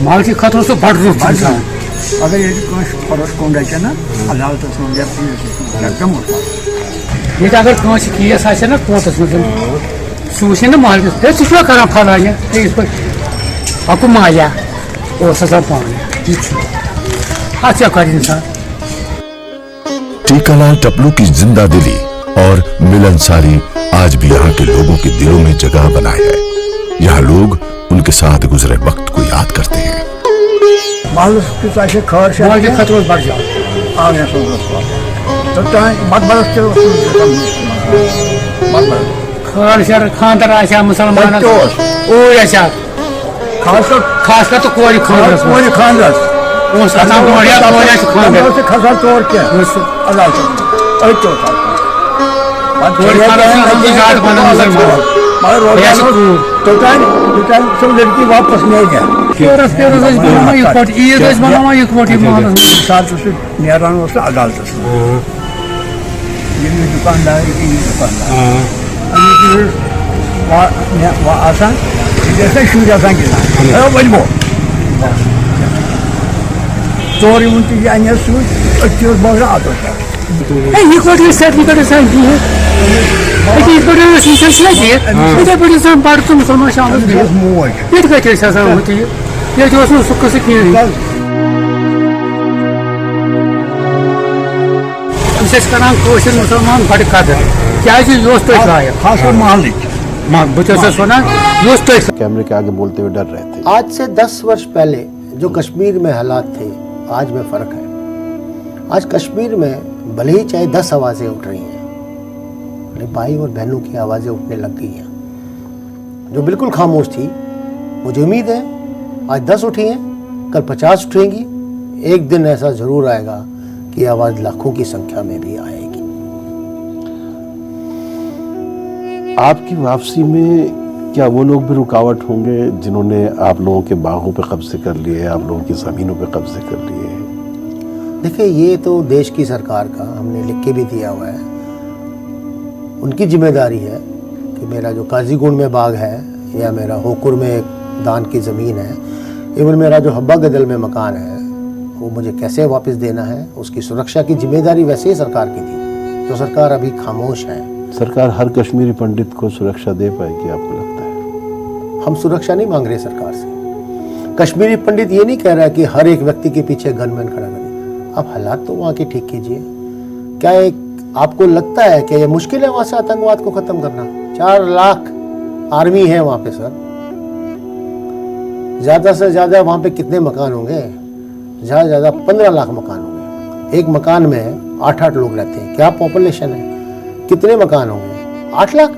माल खतरों से बढ़ रहा अगर ये फरोश कौन ना अदालत एकदम होता ये अगर केस आ ना कोर्टस मह सह महल सह कर फलान अकु माया सजा पाने क्या कर इंसान। टीकालाल टपलू की जिंदा दिली और मिलनसारी आज भी यहाँ के लोगों के दिलों में जगह बनाए है। यहाँ लोग उनके साथ गुजरे वक्त को याद करते हैं। खतरों बढ़ जाओ खानदार मुसलमान खास कर तो कोई खानदार लड़की वापस नहीं गया अदालत दुकानदार आसान जैसे शुरू आसान गिना बजबो चोरी उनकी अन्य सूच बहुत आता ये सर्टिफिकेट बड़े मुसलमान शामिल होती है ये सुख से करान मुसलमान बड़ कदर क्या कैमरे के आगे बोलते हुए डर रहे थे। आज से 10 वर्ष पहले जो कश्मीर में हालात थे आज में फर्क है। आज कश्मीर में भले ही चाहे 10 आवाजें उठ रही हैं, अपने भाई और बहनों की आवाजें उठने लग गई हैं जो बिल्कुल खामोश थी। मुझे उम्मीद है आज 10 उठी हैं, कल 50 उठेंगी। एक दिन ऐसा जरूर आएगा कि आवाज लाखों की संख्या में भी आएगी। आपकी वापसी में क्या वो लोग भी रुकावट होंगे जिन्होंने आप लोगों के बागों पे कब्जे कर लिए, आप लोगों की ज़मीनों पे कब्जे कर लिए? देखिए ये तो देश की सरकार का हमने लिख के भी दिया हुआ है, उनकी जिम्मेदारी है कि मेरा जो काजीगुंड में बाग है या मेरा होकुर में एक दान की ज़मीन है, इवन मेरा जो हब्बा गदल में मकान है वो मुझे कैसे वापस देना है, उसकी सुरक्षा की जिम्मेदारी वैसे ही सरकार की थी। तो सरकार अभी खामोश है। सरकार हर कश्मीरी पंडित को सुरक्षा दे पाएगी आपको लगता है? हम सुरक्षा नहीं मांग रहे सरकार से। कश्मीरी पंडित ये नहीं कह रहा है कि हर एक व्यक्ति के पीछे गनमैन खड़ा करें। आप हालात तो वहाँ के ठीक कीजिए। क्या एक आपको लगता है कि ये मुश्किल है वहाँ से आतंकवाद को खत्म करना? 4 लाख आर्मी है वहाँ पे सर। ज़्यादा से ज़्यादा वहाँ पे कितने मकान होंगे? ज़्यादा से ज़्यादा 15 लाख मकान होंगे। एक मकान में 8-8 लोग रहते हैं। क्या पॉपुलेशन है? कितने मकान होंगे? 8 लाख।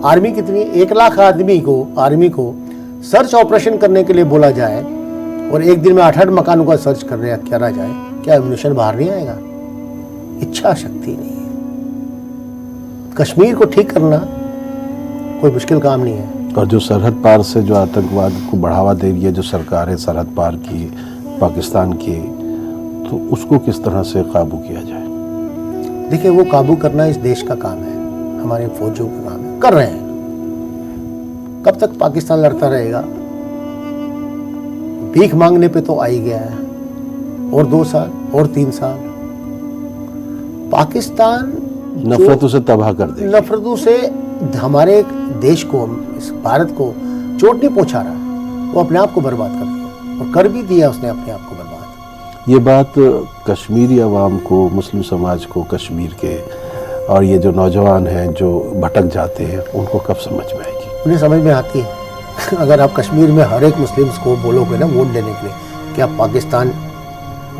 आर्मी कितनी? 1 लाख आर्मी को सर्च ऑपरेशन करने के लिए बोला जाए और एक दिन में 8-8 मकानों का सर्च करा जाए, क्या एम्युनिशन बाहर नहीं आएगा? इच्छा शक्ति नहीं है। कश्मीर को ठीक करना कोई मुश्किल काम नहीं है। और जो सरहद पार से जो आतंकवाद को बढ़ावा दे रही है जो सरकार है सरहद पार की पाकिस्तान की, तो उसको किस तरह से काबू किया जाए? देखिए वो काबू करना इस देश का काम है, हमारे फौजियों का काम है, कर रहे हैं। कब तक पाकिस्तान लड़ता रहेगा? भीख मांगने पे तो आ ही गया है। और 2 साल और 3 साल पाकिस्तान नफरतों से तबाह कर दे। नफरतों से हमारे देश को, इस भारत को चोट नहीं पहुंचा रहा है, वो अपने आप को बर्बाद कर दिया और कर भी दिया उसने अपने आप को बर्बाद। ये बात कश्मीरी अवाम को, मुस्लिम समाज को, कश्मीर के और ये जो नौजवान हैं जो भटक जाते हैं उनको कब समझ में आएगी? उन्हें समझ में आती है। अगर आप कश्मीर में हर एक मुस्लिम्स को बोलोगे ना वोट देने के लिए कि आप पाकिस्तान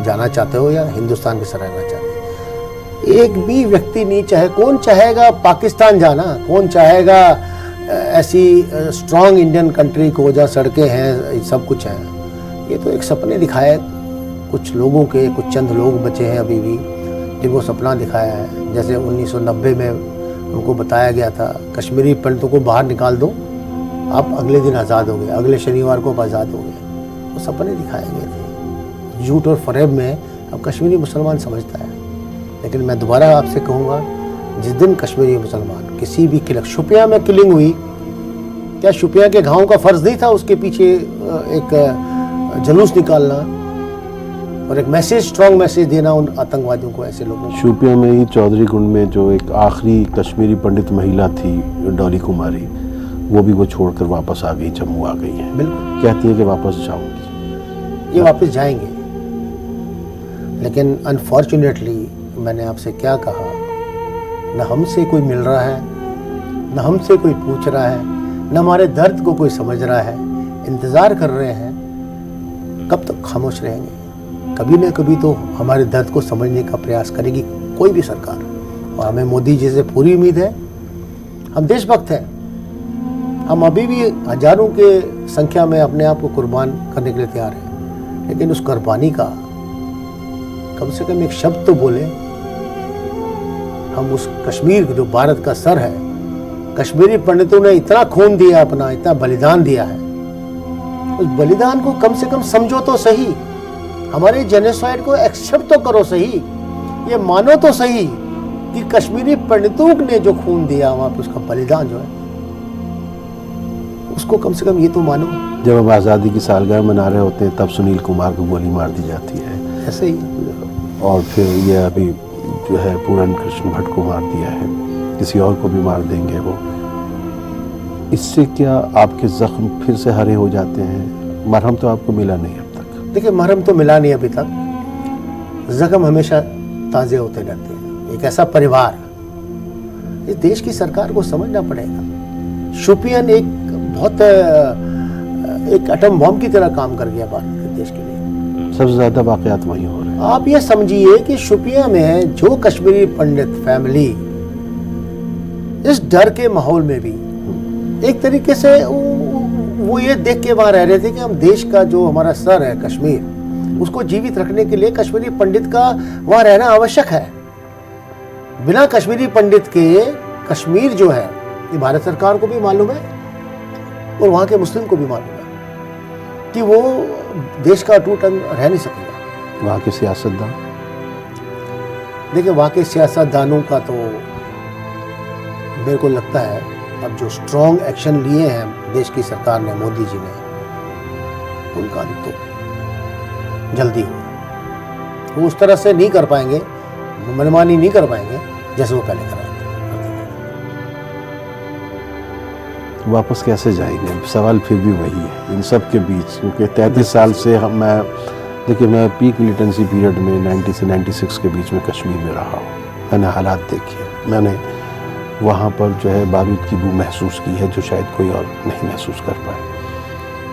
जाना चाहते हो या हिंदुस्तान के साथ रहना चाहते हो, एक भी व्यक्ति नहीं चाहे, कौन चाहेगा पाकिस्तान जाना, कौन चाहेगा ऐसी स्ट्रॉन्ग इंडियन कंट्री को जहाँ सड़कें हैं, सब कुछ है। ये तो एक सपने दिखाए कुछ लोगों के, कुछ चंद लोग बचे हैं अभी भी जिनको सपना दिखाया है। जैसे 1990 में उनको बताया गया था कश्मीरी पंडितों को बाहर निकाल दो, आप अगले दिन आज़ाद हो गए, अगले शनिवार को आप आज़ाद हो गए। वो सपने दिखाए गए थे। झूठ और फरेब में अब कश्मीरी मुसलमान समझता है। लेकिन मैं दोबारा आपसे कहूँगा, जिस दिन कश्मीरी मुसलमान किसी भी किलिंग, शुपिया में किलिंग हुई, क्या शुपिया के गाँव का फ़र्ज़ नहीं था उसके पीछे एक जुलूस निकालना और एक मैसेज, स्ट्रॉन्ग मैसेज देना उन आतंकवादियों को, ऐसे लोगों को? शोपियां में ही चौधरी कुंड में जो एक आखिरी कश्मीरी पंडित महिला थी डॉली कुमारी, वो भी वो छोड़कर वापस आ गई, जम्मू आ गई है। बिल्कुल कहती है कि वापस जाऊंगी। ये वापस जाएंगे, लेकिन अनफॉर्चुनेटली मैंने आपसे क्या कहा, न हमसे कोई मिल रहा है, न हमसे कोई पूछ रहा है, न हमारे दर्द को कोई समझ रहा है। इंतज़ार कर रहे हैं कब तक खामोश रहेंगे। कभी न कभी तो हमारे दर्द को समझने का प्रयास करेगी कोई भी सरकार, और हमें मोदी जी से पूरी उम्मीद है। हम देशभक्त हैं, हम अभी भी हजारों के संख्या में अपने आप को कुर्बान करने के लिए तैयार हैं, लेकिन उस कुर्बानी का कम से कम एक शब्द तो बोले। हम उस कश्मीर, जो भारत का सर है, कश्मीरी पंडितों ने इतना खून दिया, अपना इतना बलिदान दिया है, उस बलिदान को कम से कम समझो तो सही। हमारे जेनोसाइड को एक्सेप्ट तो करो सही, ये मानो तो सही कि कश्मीरी पंडितों ने जो खून दिया वहाँ पे, उसका बलिदान जो है, उसको कम से कम ये तो मानो। जब हम आज़ादी की सालगिरह मना रहे होते हैं तब सुनील कुमार को गोली मार दी जाती है, ऐसे ही। और फिर ये अभी जो है पूरन कृष्ण भट्ट को मार दिया है, किसी और को भी मार देंगे वो। इससे क्या आपके जख्म फिर से हरे हो जाते हैं? मरहम तो आपको मिला नहीं अब तक। देखिए, मरहम तो मिला नहीं अभी तक, जख्म हमेशा ताज़े होते रहते हैं। एक ऐसा परिवार, इस देश की सरकार को समझना पड़ेगा। शोपियान एक बहुत एक एटम बॉम्ब की तरह काम कर गया भारत के देश के लिए। सबसे ज़्यादा वाक़यात वहीं हो रहे हैं। आप ये समझिए कि शोपियां में जो कश्मीरी पंडित फैमिली इस डर के माहौल में भी एक तरीके से वो ये देख के वहाँ रह रहे थे कि हम देश का जो हमारा सर है कश्मीर, उसको जीवित रखने के लिए कश्मीरी पंडित का वहाँ रहना आवश्यक है। बिना कश्मीरी पंडित के कश्मीर जो है, ये भारत सरकार को भी मालूम है और वहाँ के मुस्लिम को भी मालूम है कि वो देश का अटूट अंग रह नहीं सकेगा। वहाँ के सियासतदान, देखिए, वहाँ के सियासतदानों का तो मेरे को लगता है अब जो स्ट्रॉन्ग एक्शन लिए हैं देश की सरकार ने, मोदी जी ने, उनका तो जल्दी हो। वो उस तरह से नहीं कर पाएंगे, मनमानी नहीं कर पाएंगे जैसे वो पहले कर रहे थे। वापस कैसे जाएंगे? सवाल फिर भी वही है इन सब के बीच, क्योंकि 33 साल से देखिए, मैं पीक मिलिटेंसी पीरियड में 90 से 96 के बीच में कश्मीर में रहा हूँ। मैंने हालात देखे, मैंने वहाँ पर जो है बारूद की बू महसूस की है जो शायद कोई और नहीं महसूस कर पाए।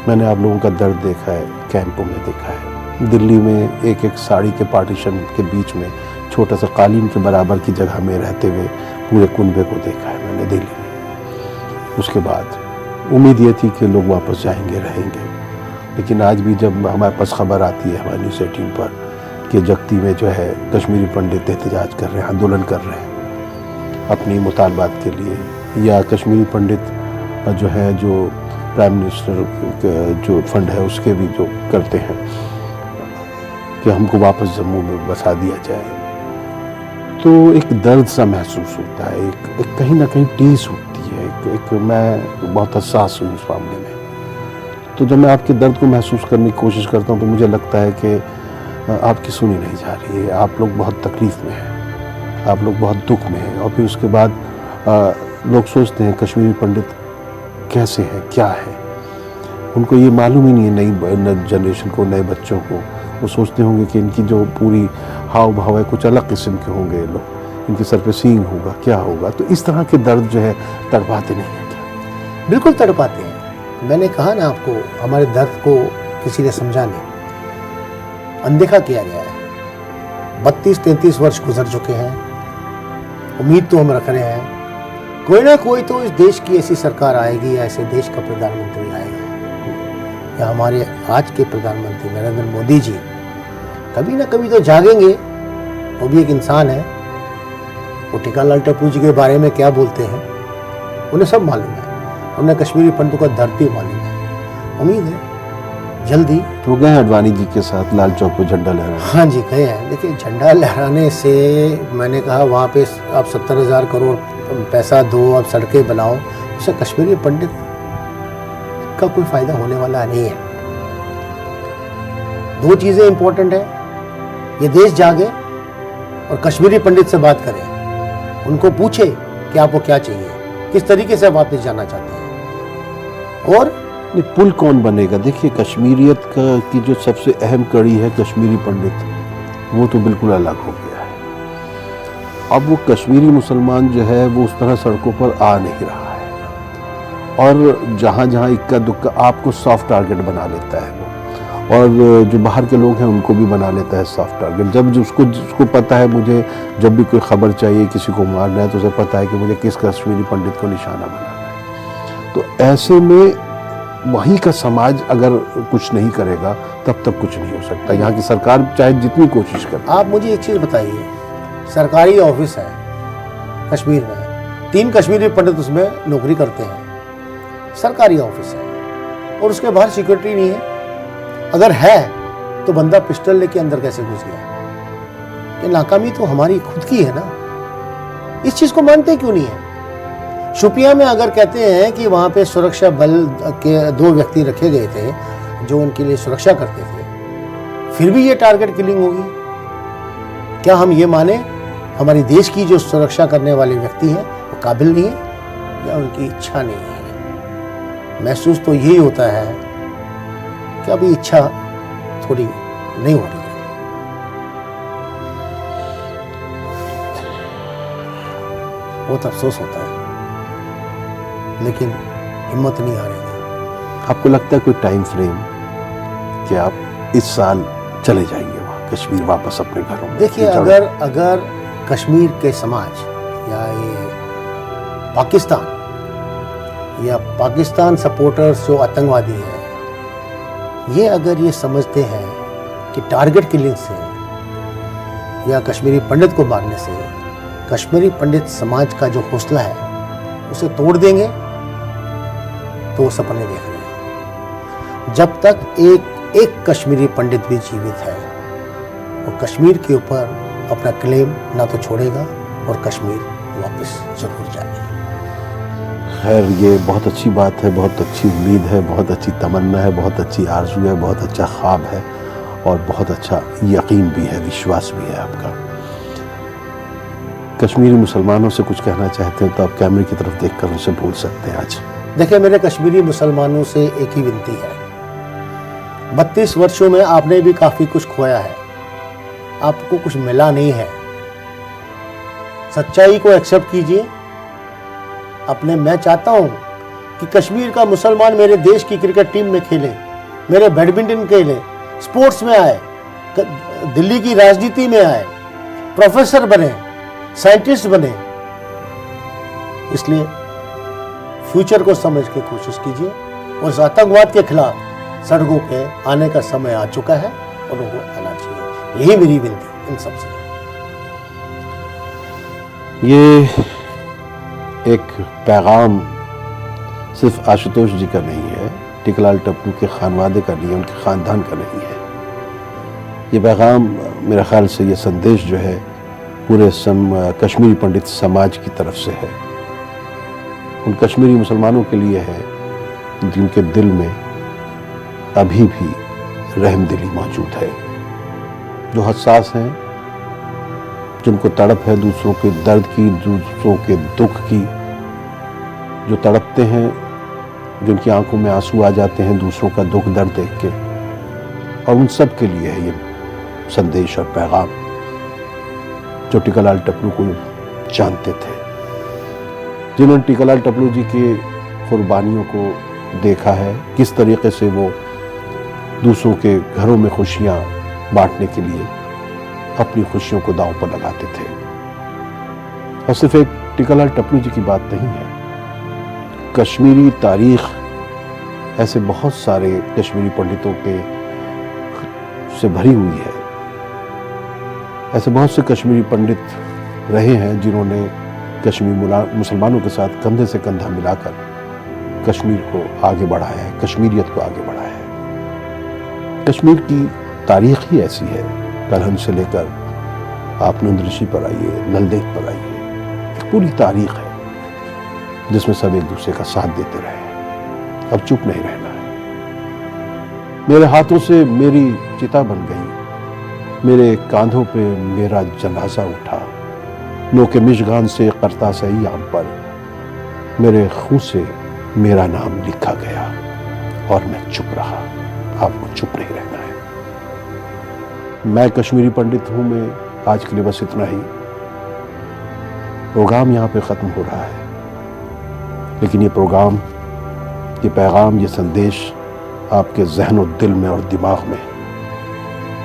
मैंने आप लोगों का दर्द देखा है, कैंपों में देखा है। दिल्ली में एक एक साड़ी के पार्टीशन के बीच में छोटा सा कालीन के बराबर की जगह में रहते हुए पूरे कुनबे को देखा है मैंने दिल्ली में। उसके बाद उम्मीद ये थी कि लोग वापस जाएंगे, रहेंगे। लेकिन आज भी जब हमारे पास खबर आती है हमारे न्यूज़ 18 पर कि जगती में जो है कश्मीरी पंडित एहतजाज कर रहे हैं, आंदोलन कर रहे हैं अपनी मुतालबात के लिए, या कश्मीरी पंडित जो है जो प्राइम मिनिस्टर जो फंड है उसके भी जो करते हैं कि हमको वापस जम्मू में बसा दिया जाए, तो एक दर्द सा महसूस होता है, एक कहीं ना कहीं टीस होती है। एक मैं बहुत हसास हूँ इस मामले में। तो जब मैं आपके दर्द को महसूस करने की कोशिश करता हूँ तो मुझे लगता है कि आपकी सुनी नहीं जा रही है। आप लोग बहुत तकलीफ़ में हैं, आप लोग बहुत दुख में हैं। और फिर उसके बाद लोग सोचते हैं कश्मीरी पंडित कैसे हैं, क्या है, उनको ये मालूम ही नहीं है। नई जनरेशन को, नए बच्चों को, वो सोचते होंगे कि इनकी जो पूरी हाव भाव है कुछ अलग किस्म के होंगे, ये लोग, इनके सर पे सींग होगा, क्या होगा। तो इस तरह के दर्द जो है तड़पाते नहीं हैं क्या? बिल्कुल तड़पाते हैं। मैंने कहा ना आपको, हमारे दर्द को किसी ने समझा नहीं, अनदेखा किया गया है। 32-33 वर्ष गुजर चुके हैं, उम्मीद तो हम रख रहे हैं कोई ना कोई तो इस देश की ऐसी सरकार आएगी या ऐसे देश का प्रधानमंत्री आएगा, या हमारे आज के प्रधानमंत्री नरेंद्र मोदी जी कभी ना कभी तो जागेंगे। वो भी एक इंसान है, वो टीकालाल टप्पू जी के बारे में क्या बोलते हैं उन्हें सब मालूम है, उन्हें कश्मीरी पंडितों का दर्द भी मालूम है। उम्मीद है जल्दी तो गए अडवाणी जी के साथ लाल चौक पे झंडा लहराने। हाँ जी गए हैं। देखिए झंडा लहराने से मैंने कहा वहाँ पे आप 70,000 करोड़ पैसा दो, आप सड़कें बनाओ, उससे कश्मीरी पंडित का कोई फायदा होने वाला नहीं है। दो चीजें इंपॉर्टेंट है, ये देश जागे और कश्मीरी पंडित से बात करें, उनको पूछे कि आपको क्या चाहिए, किस तरीके से वापस जाना चाहते हैं। और ये पुल कौन बनेगा? देखिए कश्मीरियत की जो सबसे अहम कड़ी है कश्मीरी पंडित, वो तो बिल्कुल अलग हो गया है। अब वो कश्मीरी मुसलमान जो है वो उस तरह सड़कों पर आ नहीं रहा है, और जहाँ जहाँ इक्का दुक्का आपको सॉफ्ट टारगेट बना लेता है वो, और जो बाहर के लोग हैं उनको भी बना लेता है सॉफ्ट टारगेट। जब उसको पता है मुझे जब भी कोई खबर चाहिए किसी को मारना है तो उसे पता है कि मुझे किस कश्मीरी पंडित को निशाना बनाना है। तो ऐसे में वहीं का समाज अगर कुछ नहीं करेगा तब तक कुछ नहीं हो सकता। यहाँ की सरकार चाहे जितनी कोशिश करे। आप मुझे एक चीज़ बताइए, सरकारी ऑफिस है कश्मीर में, 3 कश्मीरी पंडित उसमें नौकरी करते हैं, सरकारी ऑफिस है, और उसके बाहर सिक्योरिटी नहीं है। अगर है तो बंदा पिस्टल लेके अंदर कैसे घुस गया? ये नाकामी तो हमारी खुद की है ना, इस चीज़ को मानते क्यों नहीं है? शुपिया में अगर कहते हैं कि वहाँ पे सुरक्षा बल के 2 व्यक्ति रखे गए थे जो उनके लिए सुरक्षा करते थे, फिर भी ये टारगेट किलिंग होगी, क्या हम ये माने हमारी देश की जो सुरक्षा करने वाले व्यक्ति हैं वो काबिल नहीं है या उनकी इच्छा नहीं है? महसूस तो यही होता है कि अभी इच्छा थोड़ी नहीं हो रही है। बहुत अफसोस होता है, लेकिन हिम्मत नहीं आ रही। आपको लगता है कोई टाइम फ्रेम कि आप इस साल चले जाएंगे वहाँ कश्मीर वापस अपने घरों में? देखिए अगर कश्मीर के समाज या ये पाकिस्तान सपोर्टर्स जो आतंकवादी हैं, ये अगर ये समझते हैं कि टारगेट किलिंग से या कश्मीरी पंडित को मारने से कश्मीरी पंडित समाज का जो हौसला है उसे तोड़ देंगे, तो वो सपने देख रहे हैं। जब तक एक कश्मीरी पंडित भी जीवित है, वो कश्मीर के ऊपर अपना क्लेम ना तो छोड़ेगा और कश्मीर वापस जरूर जाएगा। खैर ये बहुत अच्छी बात है, बहुत अच्छी उम्मीद है, बहुत अच्छी तमन्ना है, बहुत अच्छी आरज़ू है, बहुत अच्छा ख्वाब है, और बहुत अच्छा यकीन भी है, विश्वास भी है आपका। कश्मीरी मुसलमानों से कुछ कहना चाहते हैं तो आप कैमरे की तरफ देखकर उनसे बोल सकते हैं आज। देखिए मेरे कश्मीरी मुसलमानों से एक ही विनती है, 32 वर्षों में आपने भी काफ़ी कुछ खोया है, आपको कुछ मिला नहीं है। सच्चाई को एक्सेप्ट कीजिए। मैं चाहता हूं कि कश्मीर का मुसलमान मेरे देश की क्रिकेट टीम में खेले, मेरे बैडमिंटन खेले, स्पोर्ट्स में आए, दिल्ली की राजनीति में आए, प्रोफेसर बने, साइंटिस्ट बने। इसलिए फ्यूचर को समझ के कोशिश कीजिए, और इस आतंकवाद के खिलाफ सड़कों पे आने का समय आ चुका है और उनको आना चाहिए। यही मेरी विनती इन सबसे। ये एक पैगाम सिर्फ आशुतोष जी का नहीं है, टीकालाल टप्पू के खानवादे का नहीं है, उनके ख़ानदान का नहीं है। ये पैगाम मेरे ख्याल से ये संदेश जो है पूरे कश्मीरी पंडित समाज की तरफ से है, उन कश्मीरी मुसलमानों के लिए है जिनके दिल में अभी भी रहमदिली मौजूद है, जो हसास हैं, जिनको तड़प है दूसरों के दर्द की, दूसरों के दुख की, जो तड़पते हैं, जिनकी आंखों में आंसू आ जाते हैं दूसरों का दुख दर्द देख के। और उन सब के लिए है ये संदेश और पैगाम, जो टीकालाल टप्पू को जानते थे, जिन्होंने टीकालाल टप्पू जी के कुर्बानियों को देखा है किस तरीके से वो दूसरों के घरों में खुशियां बांटने के लिए अपनी खुशियों को दांव पर लगाते थे। और सिर्फ एक टीकालाल टपलू जी की बात नहीं है, कश्मीरी तारीख ऐसे बहुत सारे कश्मीरी पंडितों के से भरी हुई है। ऐसे बहुत से कश्मीरी पंडित रहे हैं जिन्होंने कश्मीरी मुसलमानों के साथ कंधे से कंधा मिलाकर कश्मीर को आगे बढ़ाया है, कश्मीरियत को आगे बढ़ाया है। कश्मीर की तारीख ही ऐसी है, कलहन से लेकर आप नंद ऋषि पर आइए, नलदेख पर आइए, एक पूरी तारीख है जिसमें सब एक दूसरे का साथ देते रहे। अब चुप नहीं रहना है। मेरे हाथों से मेरी चिता बन गई, मेरे कांधों पे मेरा जनाजा उठा, नोके मिशगान से करता सही आम पर मेरे खून से मेरा नाम लिखा गया और मैं चुप रहा। आपको चुप नहीं रहना है। मैं कश्मीरी पंडित हूं। मैं आज के लिए बस इतना ही। प्रोग्राम यहां पे खत्म हो रहा है, लेकिन ये प्रोग्राम, ये पैगाम, ये संदेश आपके जहन और दिल में और दिमाग में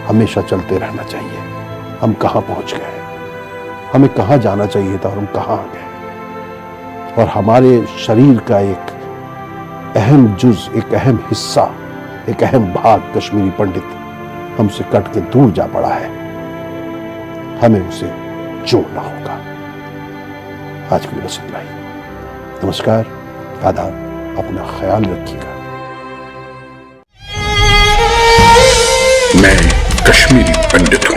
हमेशा चलते रहना चाहिए। हम कहां पहुंच गए, हमें कहां जाना चाहिए था और हम कहां आ गए। और हमारे शरीर का एक अहम जुज, एक अहम हिस्सा, एक अहम भाग कश्मीरी पंडित हमसे कट के दूर जा पड़ा है। हमें उसे जोड़ना होगा। आज के लिए बस इतना ही। नमस्कार, आदाब, अपना ख्याल रखिएगा। मैं कश्मीरी पंडित